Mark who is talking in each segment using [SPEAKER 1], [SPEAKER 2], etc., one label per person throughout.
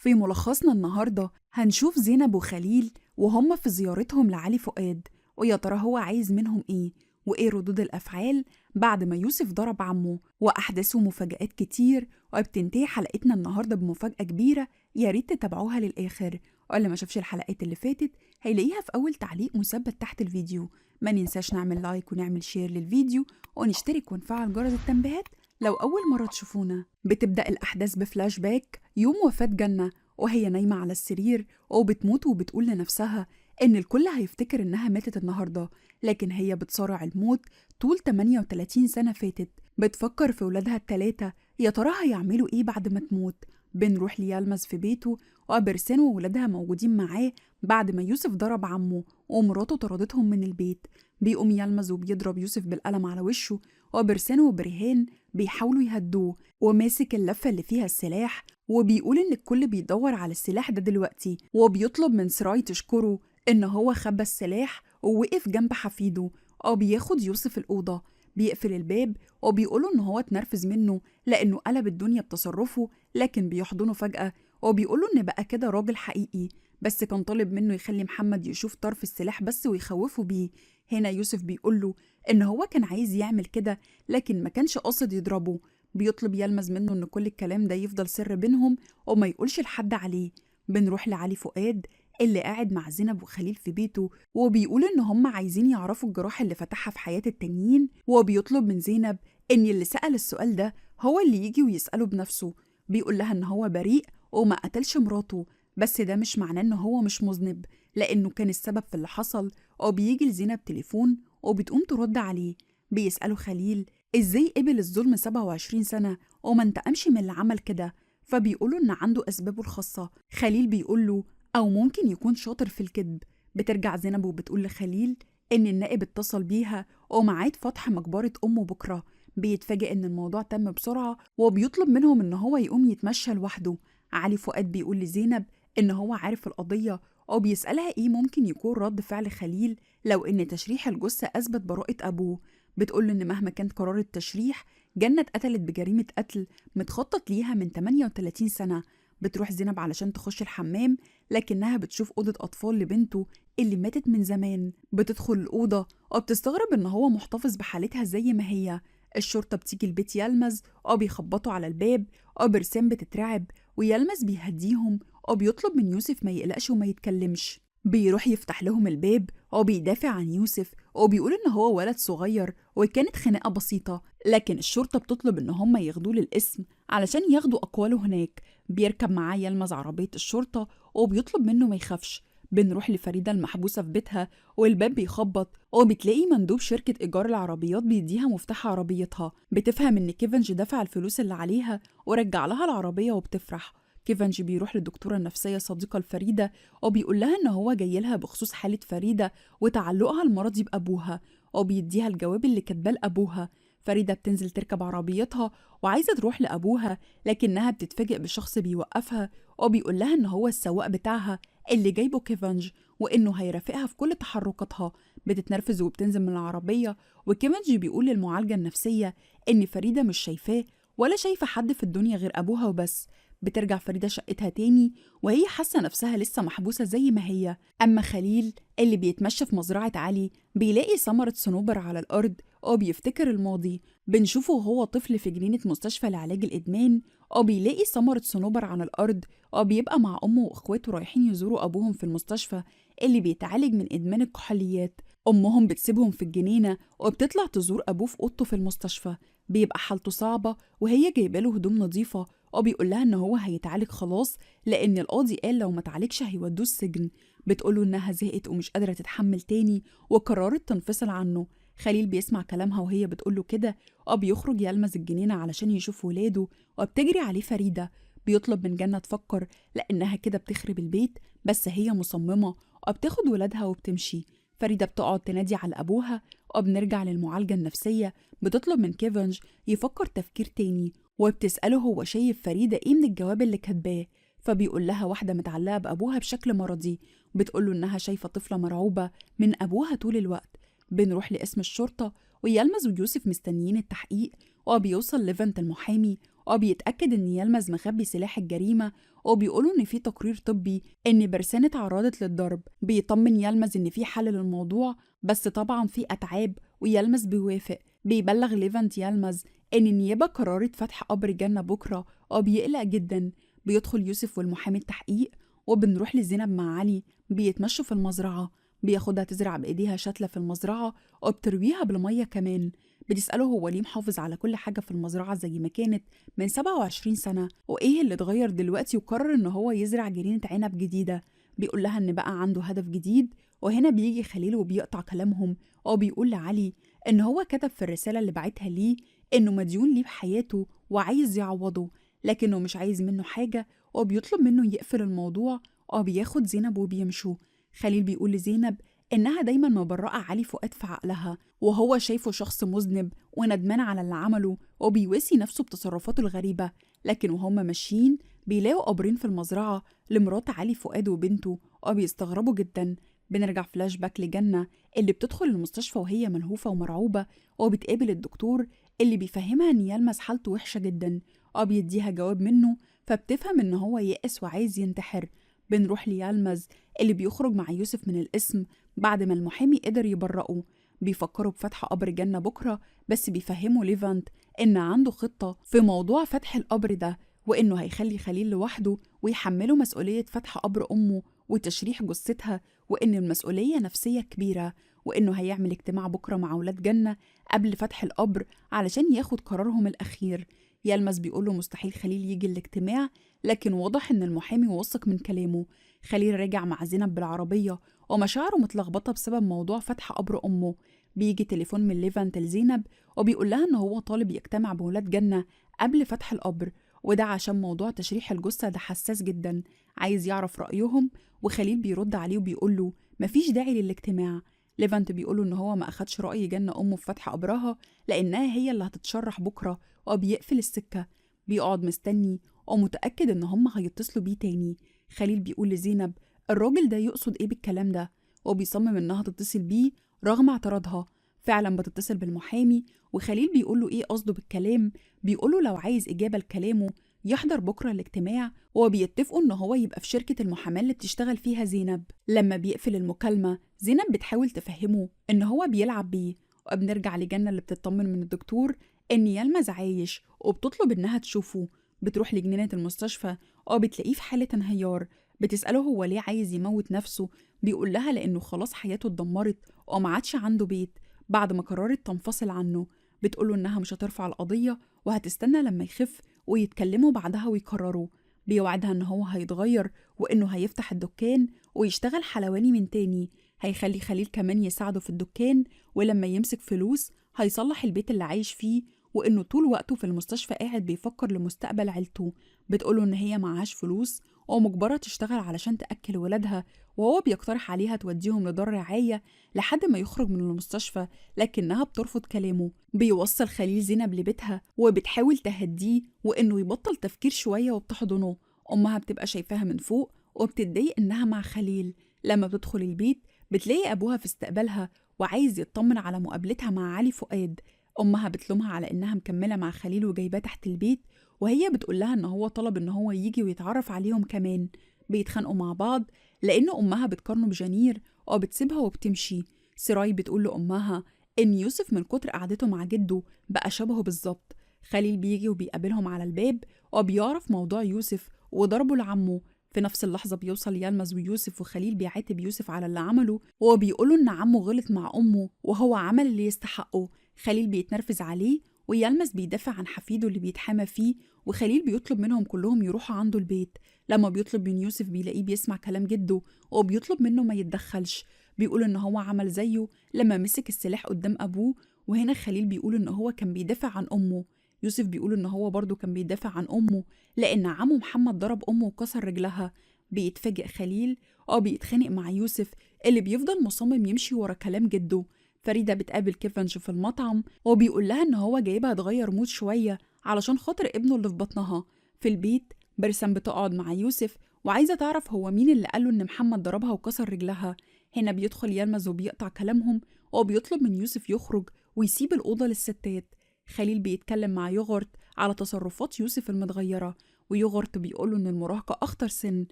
[SPEAKER 1] في ملخصنا النهاردة هنشوف زينب وخليل وهم في زيارتهم لعلي فؤاد، ويا ترى هو عايز منهم ايه وايه ردود الأفعال بعد ما يوسف ضرب عمه، وأحداث ومفاجآت كتير. وبتنتهي حلقتنا النهاردة بمفاجأة كبيرة، يا ريت تتابعوها للآخر. واللي ما شافش الحلقات اللي فاتت هيلاقيها في أول تعليق مثبت تحت الفيديو. ما ننساش نعمل لايك ونعمل شير للفيديو ونشترك ونفعل جرس التنبيهات لو أول مرة تشوفونا. بتبدأ الأحداث بفلاش باك يوم وفاة جنة، وهي نايمة على السرير وبتموت وبتقول لنفسها إن الكل هيفتكر إنها ماتت النهاردة، لكن هي بتصارع الموت طول 38 سنة فاتت. بتفكر في ولادها التلاتة، يا ترى هيعملوا إيه بعد ما تموت. بنروح ليلمس في بيته، وبرسان وولادها موجودين معاه بعد ما يوسف ضرب عمه ومراته طردتهم من البيت. بيقوم يلمز وبيضرب يوسف بالقلم على وشه، وبرسان وبرهان بيحاولوا يهدوه، وماسك اللفة اللي فيها السلاح وبيقول إن الكل بيدور على السلاح ده دلوقتي، وبيطلب من سراي تشكره إن هو خبى السلاح ووقف جنب حفيده. بياخد يوسف الأوضة، بيقفل الباب وبيقوله إن هو اتنرفز منه لأنه قلب الدنيا بتصرفه، لكن بيحضنه فجأة وبيقوله إن بقى كده راجل حقيقي، بس كان طالب منه يخلي محمد يشوف طرف السلاح بس ويخوفه بيه. هنا يوسف بيقوله إن هو كان عايز يعمل كده لكن ما كانش قاصد يضربه. بيطلب يلمز منه إن كل الكلام ده يفضل سر بينهم وما يقولش لحد عليه. بنروح لعلي فؤاد اللي قاعد مع زينب وخليل في بيته، وبيقول إن هم عايزين يعرفوا الجراح اللي فتحها في حياة التانيين، وبيطلب من زينب إن اللي سأل السؤال ده هو اللي يجي ويسأله بنفسه. بيقول لها إن هو بريء وما قتلش مراته، بس ده مش معناه إن هو مش مذنب لأنه كان السبب في اللي حصل. بيجي لزينب تليفون وبتقوم ترد عليه. بيسأله خليل إزاي قبل الظلم 27 سنة وما انتقمش من اللي عمل كده، فبيقوله إن عنده أسبابه الخاصة. خليل بيقوله أو ممكن يكون شاطر في الكذب. بترجع زينب وبتقول لخليل إن النائب اتصل بيها وميعاد فتح مقبرة أمه بكرة. بيتفاجئ إن الموضوع تم بسرعة وبيطلب منهم إن هو يقوم يتمشى لوحده. علي فؤاد بيقول لزينب إن هو عارف القضية، بيسألها إيه ممكن يكون رد فعل خليل لو إن تشريح الجثة أثبت براءة أبوه. بتقول إن مهما كان قرار التشريح، جنة اتقتلت بجريمة قتل متخطط ليها من 38 سنة. بتروح زينب علشان تخش الحمام، لكنها بتشوف أوضة أطفال لبنته اللي ماتت من زمان. بتدخل الأوضة وبتستغرب إن هو محتفظ بحالتها زي ما هي. الشرطة بتيجي البيت يلمز بيخبطوا على الباب. برسام بتترعب ويلمز بيهديهم بيطلب من يوسف ما يقلقش وما يتكلمش. بيروح يفتح لهم الباب بيدافع عن يوسف بيقول إن هو ولد صغير وكانت خناقة بسيطة، لكن الشرطة بتطلب إن هم ياخدوه للقسم علشان ياخدوا أقواله هناك. بيركب معاه يلمز عربية الشرطة وبيطلب منه ما يخافش. بنروح لفريدة المحبوسة في بيتها والباب بيخبط وبتلاقي مندوب شركة إيجار العربيات بيديها مفتاح عربيتها. بتفهم إن كيفنج دفع الفلوس اللي عليها ورجع لها العربية وبتفرح. كيفنج بيروح للدكتورة النفسية صديقة لفريدة وبيقول لها إن هو جاي لها بخصوص حالة فريدة وتعلقها المرضي بأبوها، وبيديها الجواب اللي كاتباه لأبوها. فريدة بتنزل تركب عربيتها وعايزة تروح لأبوها، لكنها بتتفاجئ بشخص بيوقفها وبيقول لها إن هو السواق بتاعها اللي جايبه كيفنج وإنه هيرافقها في كل تحركاتها. بتتنرفز وبتنزل من العربية، وكيفنج بيقول للمعالجة النفسية إن فريدة مش شايفاه ولا شايفة حد في الدنيا غير أبوها وبس. بترجع فريدة شقتها تاني وهي حاسة نفسها لسه محبوسة زي ما هي. أما خليل اللي بيتمشى في مزرعة علي بيلاقي ثمرة صنوبر على الأرض بيفتكر الماضي. بنشوفه وهو طفل في جنينة مستشفى لعلاج الإدمان بيلاقي ثمرة صنوبر على الأرض بيبقى مع أمه وإخواته رايحين يزوروا أبوهم في المستشفى اللي بيتعالج من إدمان الكحوليات. أمهم بتسيبهم في الجنينة وبتطلع تزور أبوه في أوضته في المستشفى. بيبقى حالته صعبة وهي جايباله هدوم نظيفة بيقول لها إن هو هيتعالج خلاص لأن القاضي قال لو ما تعالجش هيودوه السجن. بتقوله إنها زهقت ومش قادرة تتحمل تاني وقررت تنفصل عنه. خليل بيسمع كلامها وهي بتقوله كده بيخرج يلمز الجنينة علشان يشوف ولاده، وبتجري عليه فريدة. بيطلب من جنة تفكر لأنها كده بتخرب البيت، بس هي مصممة وبتاخد ولادها وبتمشي. فريدة بتقعد تنادي على أبوها وبنرجع للمعالجة النفسية. بتطلب من كيفنج يفكر تفكير تاني وبتسأله هو شايف فريدة إيه من الجواب اللي كاتباه، فبيقول لها واحدة متعلقة بأبوها بشكل مرضي. بتقوله إنها شايفة طفلة مرعوبة من أبوها طول الوقت. بنروح لاسم الشرطة ويلمز ويوسف مستنيين التحقيق، وبيوصل ليفنت المحامي وبيتأكد إن يلمز مخبي سلاح الجريمة، وبيقولوا إن في تقرير طبي إن برسان اتعرضت للضرب. بيطمن يلمز إن في حل للموضوع، بس طبعا في أتعاب، ويلمز بيوافق. بيبلغ ليفانت يلمز إن النيابة قررت فتح قبر جنة بكرة، وبيقلق جدا. بيدخل يوسف والمحامي التحقيق، وبنروح لزينب مع علي بيتمشوا في المزرعة. بياخدها تزرع بإيديها شتلة في المزرعة، وبترويها بالمية كمان. بتسأله هو ليه محافظ على كل حاجة في المزرعة زي ما كانت من 27 سنة، وإيه اللي اتغير دلوقتي وقرر إن هو يزرع جنينة عنب جديدة. بيقول لها إن بقى عنده هدف جديد. وهنا بيجي خليل وبيقطع كلامهم، وبيقول لعلي إن هو كتب في الرسالة اللي بعتها ليه إنه مديون ليه بحياته وعايز يعوضه، لكنه مش عايز منه حاجة، وبيطلب منه يقفل الموضوع. وبياخد زينب وبيمشوا. خليل بيقول لزينب إنها دايما مبرئة علي فؤاد في عقلها، وهو شايفه شخص مذنب وندمان على اللي عمله، وبيواسي نفسه بتصرفاته الغريبة. لكن وهم ماشيين بيلاقوا قبرين في المزرعة لمرات علي فؤاد وبنته، وبيستغربوا جدا. بنرجع فلاش باك لجنة اللي بتدخل المستشفى وهي ملهوفة ومرعوبة، وبتقابل الدكتور اللي بيفهمها إن يلمس حالته وحشة جدا، وبيديها جواب منه، فبتفهم إن هو يائس وعايز ينتحر. بنروح ليلمز اللي بيخرج مع يوسف من القسم بعد ما المحامي قدر يبرئه. بيفكروا بفتح قبر جنة بكرة، بس بيفهموا ليفانت إن عنده خطة في موضوع فتح القبر ده، وإنه هيخلي خليل لوحده ويحمله مسؤولية فتح قبر أمه وتشريح جثتها، وإن المسؤولية نفسية كبيرة، وإنه هيعمل اجتماع بكرة مع ولاد جنة قبل فتح القبر علشان ياخد قرارهم الأخير. يلمس بيقوله مستحيل خليل يجي الاجتماع، لكن واضح إن المحامي واثق من كلامه. خليل راجع مع زينب بالعربية، ومشاعره متلخبطة بسبب موضوع فتح قبر أمه. بيجي تليفون من ليفانت لزينب، وبيقول لها إن هو طالب يجتمع بولاد جنة قبل فتح القبر، وده عشان موضوع تشريح الجثة ده حساس جدا، عايز يعرف رأيهم. وخليل بيرد عليه وبيقول له مفيش داعي للاجتماع. ليفانت بيقوله إن هو ما أخدش رأي جنة أمه في فتح قبرها، لأنها هي اللي هتتشرح بكرة، وبيقفل السكة. بيقعد مستني ومتأكد إن هم هيتصلوا بيه تاني. خليل بيقول لزينب الراجل ده يقصد إيه بالكلام ده، وبيصمم إنها تتصل بيه رغم اعتراضها. فعلا بتتصل بالمحامي، وخليل بيقوله إيه قصده بالكلام. بيقوله لو عايز إجابة لكلامه يحضر بكرة الاجتماع، وبيتفقوا إن هو يبقى في شركة المحاماة اللي بتشتغل فيها زينب. لما بيقفل المكالمة زينب بتحاول تفهمه إن هو بيلعب بيه. وبنرجع لجنة اللي بتطمن من الدكتور إن يلمز عايش، وبتطلب إنها تشوفه. بتروح لجنينة المستشفى، بتلاقيه في حالة انهيار. بتسأله هو ليه عايز يموت نفسه. بيقول لها لأنه خلاص حياته اتدمرت وما عادش عنده بيت بعد ما قررت تنفصل عنه. بتقوله إنها مش هترفع القضية وهتستنى لما يخف ويتكلموا بعدها ويقرروا. بيوعدها إن هو هيتغير، وإنه هيفتح الدكان ويشتغل حلواني من تاني. هيخلي خليل كمان يساعده في الدكان، ولما يمسك فلوس هيصلح البيت اللي عايش فيه، وإنه طول وقته في المستشفى قاعد بيفكر لمستقبل عيلته. بتقوله إن هي معهاش فلوس ومجبرة تشتغل علشان تأكل ولادها، وهو بيقترح عليها توديهم لدار رعاية لحد ما يخرج من المستشفى، لكنها بترفض كلامه. بيوصل خليل زينب لبيتها وبتحاول تهديه وإنه يبطل تفكير شوية، وبتحضنه. أمها بتبقى شايفاها من فوق وبتتضايق إنها مع خليل. لما بتدخل البيت بتلاقي أبوها في استقبالها وعايز يطمن على مقابلتها مع علي فؤاد. أمها بتلومها على إنها مكملة مع خليل وجايباه تحت البيت، وهي بتقولها إن هو طلب إن هو يجي ويتعرف عليهم كمان. بيتخانقوا مع بعض لأن أمها بتقارنه بجنير وبتسيبها وبتمشي. سراي بتقول لأمها إن يوسف من كتر قعدته مع جده بقى شبهه بالظبط. خليل بيجي وبيقابلهم على الباب، وبيعرف موضوع يوسف وضربه لعمه. في نفس اللحظة بيوصل يلمز ويوسف، وخليل بيعاتب يوسف على اللي عمله، وبيقوله إن عمه غلط مع أمه وهو عمل اللي يستحقه. خليل بيتنرفز عليه، ويلمز بيدافع عن حفيده اللي بيتحامى فيه، وخليل بيطلب منهم كلهم يروحوا عنده البيت. لما بيطلب من يوسف بيلاقيه بيسمع كلام جده، وبيطلب منه ما يتدخلش. بيقول إن هو عمل زيه لما مسك السلاح قدام أبوه. وهنا خليل بيقول إن هو كان بيدافع عن أمه. يوسف بيقول إن هو برضه كان بيدافع عن أمه لأن عمه محمد ضرب أمه وكسر رجلها. بيتفاجئ خليل بيتخانق مع يوسف اللي بيفضل مصمم يمشي ورا كلام جده. فريدة بتقابل كيفنج في المطعم، وبيقول لها إن هو جايبها تغير مود شوية علشان خاطر ابنه اللي في بطنها. في البيت برسم بتقعد مع يوسف وعايزة تعرف هو مين اللي قاله إن محمد ضربها وكسر رجلها. هنا بيدخل يلمز وبيقطع كلامهم، وبيطلب من يوسف يخرج ويسيب الأوضة للستات. خليل بيتكلم مع يوغورت على تصرفات يوسف المتغيرة، ويوغرت بيقوله إن المراهقة أخطر سن.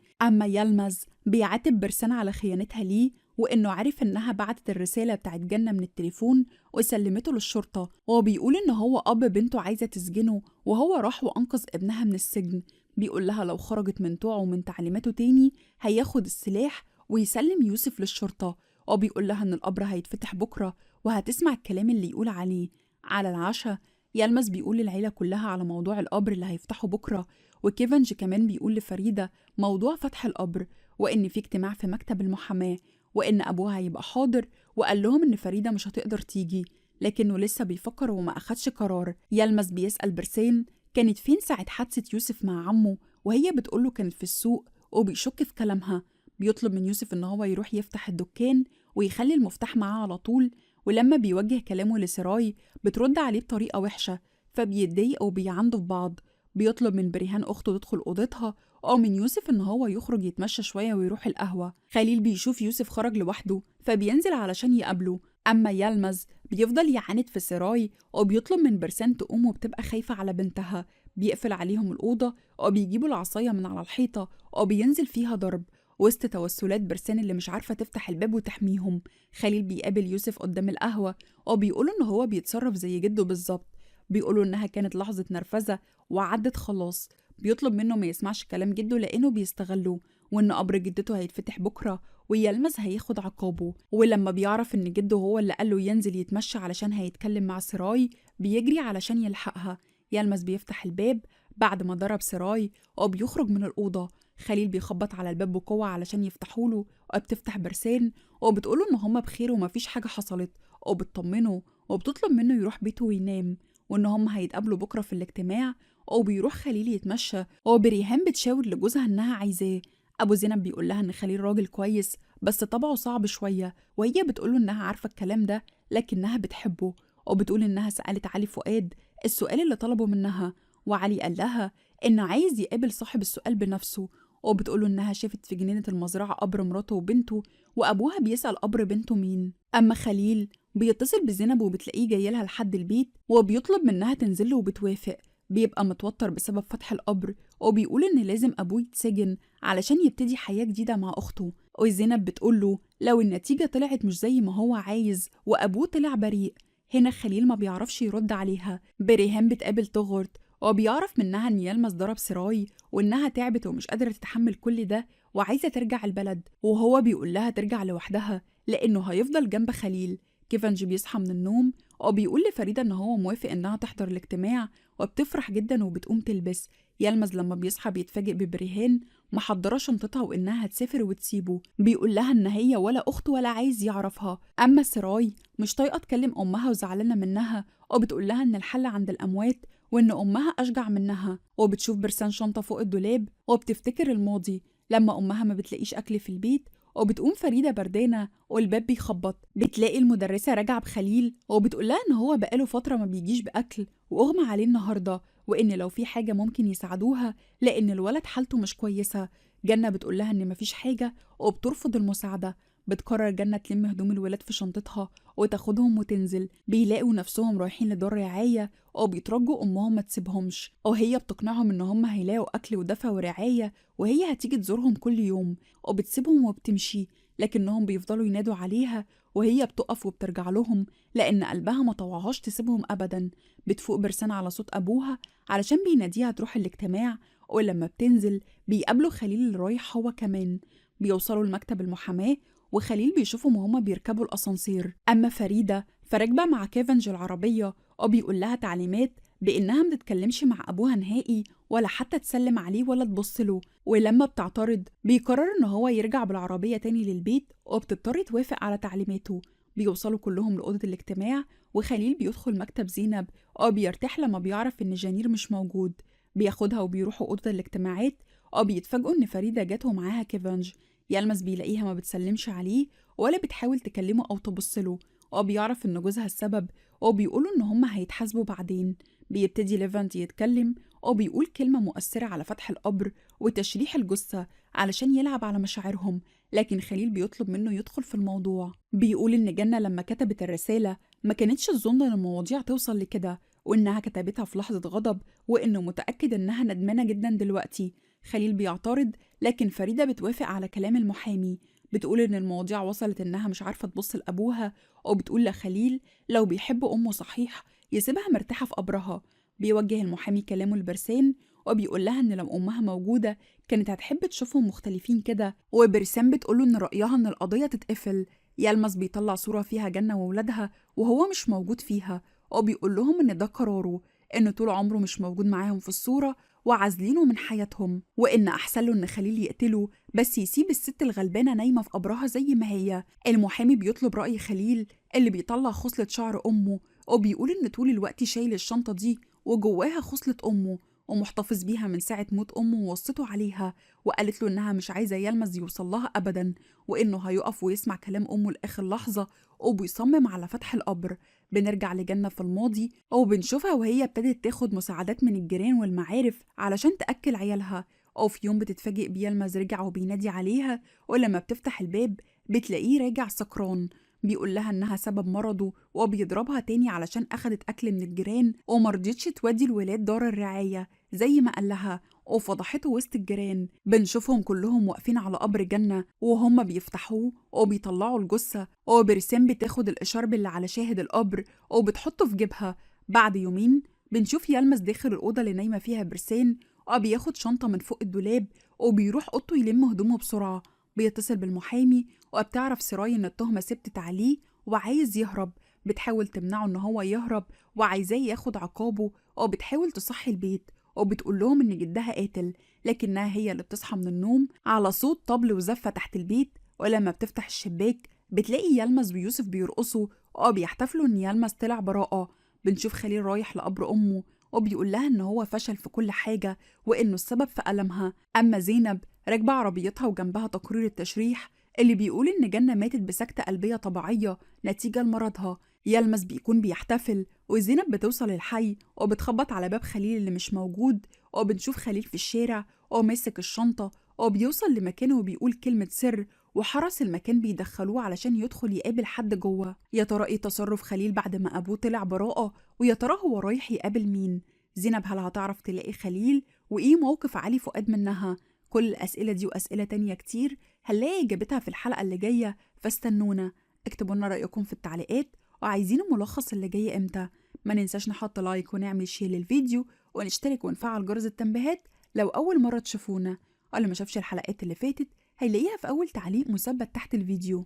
[SPEAKER 1] أما يلمز بيعاتب برسان على خيانتها ليه، وإنه عارف إنها بعتت الرسالة بتاعت جنة من التليفون وسلمته للشرطة، وهو بيقول إن هو أب بنته عايزة تسجنه وهو راح وأنقذ ابنها من السجن. بيقول لها لو خرجت من طوعه ومن تعليماته تاني هياخد السلاح ويسلم يوسف للشرطة، وبيقول لها إن القبر هيتفتح بكرة وهتسمع الكلام اللي يقول عليه. على العشاء يلمس بيقول للعيلة كلها على موضوع القبر اللي هيفتحه بكرة، وكيفنج كمان بيقول لفريدة موضوع فتح القبر، وإن في اجتماع في مكتب المحاماة، وإن أبوها هيبقى حاضر، وقال لهم إن فريدة مش هتقدر تيجي لكنه لسه بيفكر وما أخدش قرار. يلمس بيسأل برسين كانت فين ساعة حادثة يوسف مع عمه، وهي بتقوله كانت في السوق، وبيشك في كلامها. بيطلب من يوسف إن هو يروح يفتح الدكان ويخلي المفتاح معاه على طول، ولما بيوجه كلامه لسراي بترد عليه بطريقة وحشة، فبيتضايق وبيعندوا في بعض. بيطلب من بريهان أخته تدخل أوضتها، أو من يوسف إن هو يخرج يتمشى شوية ويروح القهوة. خليل بيشوف يوسف خرج لوحده فبينزل علشان يقابله. أما يلمز بيفضل يعاند في سراي، وبيطلب من برسان تقوم وبتبقى خايفة على بنتها. بيقفل عليهم الأوضة وبيجيبوا العصاية من على الحيطة وبينزل فيها ضرب وسط توسلات برسان اللي مش عارفة تفتح الباب وتحميهم. خليل بيقابل يوسف قدام القهوة وبيقولوا إن هو بيتصرف زي جده بالظبط. بيقولوا إنها كانت لحظة نرفزة وعدت خلاص. بيطلب منه ما يسمعش كلام جده لأنه بيستغلوه، وإن قبر جدته هيتفتح بكرة ويلمس هياخد عقابه. ولما بيعرف إن جده هو اللي قاله ينزل يتمشى علشان هيتكلم مع سراي بيجري علشان يلحقها. يلمس بيفتح الباب بعد ما ضرب سراي وبيخرج من الأوضة. خليل بيخبط على الباب بقوة علشان يفتحوله، وبتفتح برسان وبتقوله إن هما بخير ومفيش حاجة حصلت، وبتطمنه وبتطلب منه يروح بيته وينام، وإن هما هيتقابلوا بكرة في الاجتماع. وبيروح خليل يتمشى، وبريهام بتشاور لجوزها إنها عايزاه. أبو زينب بيقول لها إن خليل راجل كويس بس طبعه صعب شوية، وهي بتقوله إنها عارفة الكلام ده لكنها بتحبه. وبتقول إنها سألت علي فؤاد السؤال اللي طلبه منها، وعلي قال لها إنه عايز يقابل صاحب السؤال بنفسه. وبتقوله إنها شافت في جنينة المزرعة قبر مراته وبنته، وأبوها بيسأل قبر بنته مين. أما خليل بيتصل بزينب وبتلاقيه جاي لها لحد البيت وبيطلب منها تنزله وبتوافق. بيبقى متوتر بسبب فتح القبر، وبيقول إن لازم أبوه يتسجن علشان يبتدي حياة جديدة مع أخته. وزينب بتقوله لو النتيجة طلعت مش زي ما هو عايز وأبوه طلع بريء. هنا خليل ما بيعرفش يرد عليها. بريهام بتقابل تغرت وبيعرف منها إن يلمس ضرب سراي وإنها تعبت ومش قادرة تتحمل كل ده وعايزة ترجع البلد، وهو بيقول لها ترجع لوحدها لأنه هيفضل جنب خليل. كيفنج بيصحى من النوم وبيقول لفريدة إن هو موافق إنها تحضر الاجتماع، وبتفرح جدا وبتقوم تلبس. يلمز لما بيصحى بيتفاجئ ببريهان محضرة شنطتها وإنها هتسافر وتسيبه. بيقول لها إن هي ولا أخت ولا عايز يعرفها. أما سراي مش طايقة تكلم أمها وزعلانة منها، وبتقول لها إن الحل عند الأموات وإن أمها أشجع منها. وبتشوف برسان شنطة فوق الدولاب وبتفتكر الماضي لما أمها ما بتلاقيش أكل في البيت، وبتقوم فريدة بردانة والباب بيخبط. بتلاقي المدرسة راجعة بخليل وبتقول لها إن هو بقاله فترة ما بيجيش بأكل وأغمى عليه النهاردة، وإن لو في حاجة ممكن يساعدوها لأن الولد حالته مش كويسة. جنة بتقول لها إن مفيش حاجة وبترفض المساعدة. بتقرر جنة تلم هدوم الولاد في شنطتها وتاخدهم وتنزل. بيلاقوا نفسهم رايحين لدار رعاية وبيترجوا أمهم ما تسيبهمش، وهي بتقنعهم إن هم هيلاقوا أكل ودفى ورعاية وهي هتيجي تزورهم كل يوم، وبتسيبهم وبتمشي. لكنهم بيفضلوا ينادوا عليها وهي بتقف وبترجع لهم لأن قلبها ما طوعهاش تسيبهم أبدا. بتفوق برسان على صوت أبوها علشان بيناديها تروح الاجتماع، ولما بتنزل بيقابلوا خليل اللي رايح هو كمان. بيوصلوا لمكتب المحاماة وخليل بيشوفهم وهما بيركبوا الأسانسير. أما فريدة فراكبة مع كيفنج العربية وبيقول لها تعليمات بإنها متتكلمش مع أبوها نهائي ولا حتى تسلم عليه ولا تبص له. ولما بتعترض بيقرر إن هو يرجع بالعربية تاني للبيت، وبتضطر توافق على تعليماته. بيوصلوا كلهم لأوضة الاجتماع وخليل بيدخل مكتب زينب وبيرتاح لما بيعرف إن جانير مش موجود. بياخدها وبيروحوا أوضة الاجتماعات وبيتفاجئوا إن فريدة جات ومعاها كيفنج. يلمس بيلاقيها ما بتسلمش عليه ولا بتحاول تكلمه أو تبصله، وبيعرف إن جوزها السبب وبيقولوا إن هما هيتحاسبوا بعدين. بيبتدي ليفانت يتكلم وبيقول كلمة مؤثرة على فتح القبر وتشريح الجثة علشان يلعب على مشاعرهم، لكن خليل بيطلب منه يدخل في الموضوع. بيقول إن جنة لما كتبت الرسالة ما كانتش تظن إن المواضيع توصل لكده، وإنها كتبتها في لحظة غضب، وإنه متأكد إنها ندمانة جدا دلوقتي. خليل بيعترض، لكن فريدة بتوافق على كلام المحامي. بتقول إن المواضيع وصلت إنها مش عارفة تبص لأبوها، وبتقول لخليل لو بيحب أمه صحيح يسيبها مرتاحة في قبرها. بيوجه المحامي كلامه لبرسان، وبيقول لها إن لو أمها موجودة كانت هتحب تشوفهم مختلفين كده. وبرسان بتقوله إن رأيها إن القضية تتقفل. يلمس بيطلع صورة فيها جنة وولادها وهو مش موجود فيها، وبيقول لهم إن ده قراره، إن طول عمره مش موجود معاهم في الصورة وعازلينه من حياتهم، وإن أحسن له إن خليل يقتله بس يسيب الست الغلبانة نايمة في قبرها زي ما هي. المحامي بيطلب رأي خليل اللي بيطلع خصلة شعر أمه، وبيقول إن طول الوقت شايل الشنطة دي وجواها خصلة أمه ومحتفظ بيها من ساعة موت أمه ووصته عليها، وقالت له إنها مش عايزة يلمس يوصل لها أبدا، وإنه هيقف ويسمع كلام أمه لآخر لحظة، وبيصمم على فتح القبر. بنرجع لجنة في الماضي وبنشوفها وهي ابتدت تاخد مساعدات من الجيران والمعارف علشان تأكل عيالها. في يوم بتتفاجئ بيلمز رجع وبينادي عليها، ولما بتفتح الباب بتلاقيه راجع سكران. بيقول لها إنها سبب مرضه، وبيضربها تاني علشان أخدت أكل من الجيران ومرضتش تودي الولاد دار الرعاية زي ما قال لها، وفضحته وسط الجيران. بنشوفهم كلهم واقفين على قبر جنة وهم بيفتحوه وبيطلعوا الجثة، وبرسام بتاخد الإشارب اللي على شاهد القبر وبتحطه في جيبها. بعد يومين بنشوف يلمس داخل الأوضة اللي نايمة فيها برسان، وبياخد شنطة من فوق الدولاب وبيروح أوضته يلم هدومه بسرعة. بيتصل بالمحامي، وبتعرف سراي إن التهمة ثبتت عليه وعايز يهرب. بتحاول تمنعه إن هو يهرب وعايزاه ياخد عقابه، وبتحاول تصحي البيت وبتقول لهم إن جدها قاتل، لكنها هي اللي بتصحى من النوم على صوت طبل وزفة تحت البيت. ولما بتفتح الشباك بتلاقي يلمس ويوسف بيرقصوا وبيحتفلوا إن يلمس طلع براءة. بنشوف خليل رايح لقبر أمه وبيقول لها إن هو فشل في كل حاجة وإنه السبب في ألمها. أما زينب راكبة عربيتها وجنبها تقرير التشريح اللي بيقول إن جنة ماتت بسكتة قلبية طبيعية نتيجة لمرضها. يلمس بيكون بيحتفل، وزينب بتوصل الحي وبتخبط على باب خليل اللي مش موجود، وبنشوف خليل في الشارع وماسك الشنطة وبيوصل لمكانه وبيقول كلمة سر، وحرس المكان بيدخلوه علشان يدخل يقابل حد جوه. يا ترى ايه تصرف خليل بعد ما ابوه طلع براءة؟ ويا ترى هو رايح يقابل مين؟ زينب هل هتعرف تلاقي خليل؟ وايه موقف علي فؤاد منها؟ كل الأسئلة دي وأسئلة تانية كتير هنلاقي إجابتها في الحلقة اللي جاية، فاستنونا. اكتبوا لنا رأيكم في التعليقات، وعايزين الملخص اللي جاي امتى. ما ننساش نحط لايك ونعمل شير للفيديو ونشترك ونفعل جرس التنبيهات لو أول مرة تشوفونا. واللي ما شافش الحلقات اللي فاتت هيلاقيها في أول تعليق مثبت تحت الفيديو.